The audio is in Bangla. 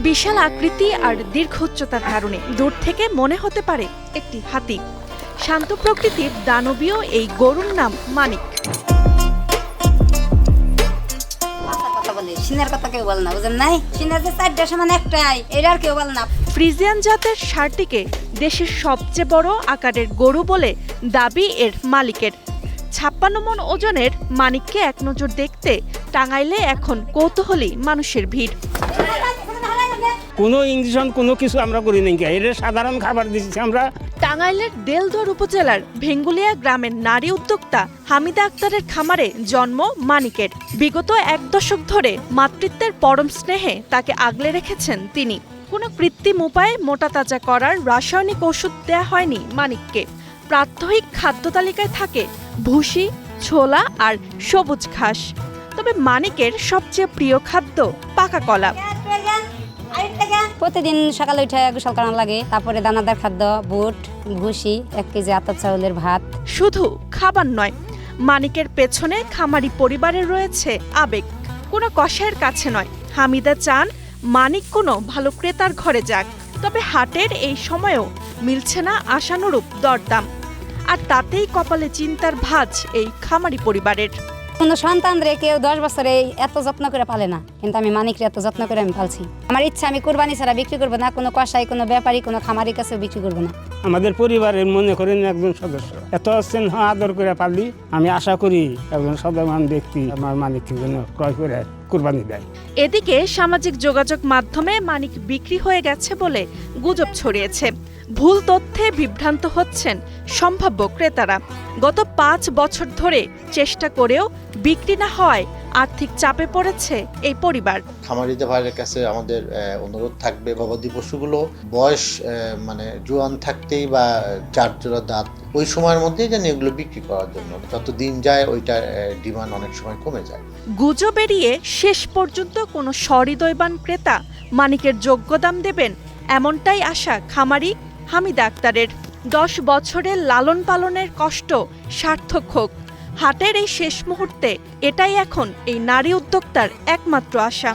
বিশাল আকৃতি আর দীর্ঘ উচ্চতার কারণে দূর থেকে মনে হতে পারে একটি হাতি। শান্ত প্রকৃতির দানবীয় এই গরুর নাম মানিক। ফ্রিজিয়ান জাতের ষাঁড়টিকে দেশের সবচেয়ে বড় আকারের গরু বলে দাবি এর মালিকের। 56 মণ ওজনের মানিককে এক নজর দেখতে টাঙ্গাইলে এখন কৌতূহলী মানুষের ভিড়। কোনো ইঞ্জেকশন কোনো কিছু আমরা করি নাই, এটা সাধারণ খাবার দিচ্ছি আমরা। টাঙ্গাইলের দেলদুয়ার উপজেলার ভেঙ্গুলিয়া গ্রামের নারী উদ্যোক্তা হামিদা আক্তারের খামারে জন্ম মানিকের। বিগত 1 দশক ধরে মাতৃত্বের পরম স্নেহে তাকে আগলে রেখেছেন তিনি। কোনো কৃত্রিম উপায়ে মোটা তাজা করার রাসায়নিক ওষুধ দেয়া হয়নি মানিককে। প্রাত্যহিক খাদ্য তালিকায় থাকে ভুসি, ছোলা আর সবুজ ঘাস। তবে মানিকের সবচেয়ে প্রিয় খাদ্য পাকা কলা। প্রতিদিন সকালে উঠে গোসল করা লাগে, তারপরে দানাদার খাদ্য বুট, ভুসি, 1 কেজি আতপ চাউলের ভাত। শুধু খাবার নয়, মানিকের পেছনে খামারি পরিবারের রয়েছে আবেগ। কোনো কসাইয়ের কাছে নয়, হামিদা চান মানিক কোনো ভালো ক্রেতার ঘরে যাক। তবে হাটের এই সময়েও মিলছে না আশানুরূপ দরদাম, আর তাতেই কপালে চিন্তার ভাঁজ এই খামারি পরিবারের। কোনো সন্তান রে কেউ 10 বছরে এত যত্ন করে পালে না, কিন্তু আমি মানিকরে এত যত্ন করে আমি পালছি। আমার ইচ্ছা আমি কুরবানি ছাড়া বিক্রি করবো না, কোনো কসাই, কোনো ব্যাপারী, কোনো খামারির কাছে বিক্রি করবো না। আমাদের পরিবারের মনে করেন একজন সদস্য, এত স্নেহ আদর করে পারলি আমি আশা করি একজন সদমান ব্যক্তি আমার মানিকের জন্য ক্রয় করে কুরবানি দেয়। এদিকে সামাজিক যোগাযোগ মাধ্যমে মানিক বিক্রি হয়ে গেছে বলে গুজব ছড়িয়েছে। ভুল তথ্যে বিভ্রান্ত হচ্ছেন সম্ভাব্য ক্রেতারা। গত 5 বছর ধরে চেষ্টা করেও বিক্রি না হওয়ায় আর্থিক চাপে পড়েছে এই পরিবার। খামারিদের ভাইয়ের কাছে আমাদের অনুরোধ থাকবে, গবাদি পশুগুলো বয়স মানে জোয়ান থাকতেই বা 4 জোড়া দাঁত ওই সময়ের মধ্যেই যেন এগুলো বিক্রি করার জন্য। যত দিন যায় ওইটার ডিমান্ড অনেক সময় কমে যায়। গুজব এড়িয়ে শেষ পর্যন্ত কোনো সহৃদয়বান ক্রেতা মানিকের যোগ্য দাম দেবেন, এমনটাই আশা খামারি হামিদা আক্তারের। 10 বছরের লালন পালনের কষ্ট সার্থক হোক। হাটের এই শেষ মুহূর্তে এটাই এখন এই নারী উদ্যোক্তার একমাত্র আশা।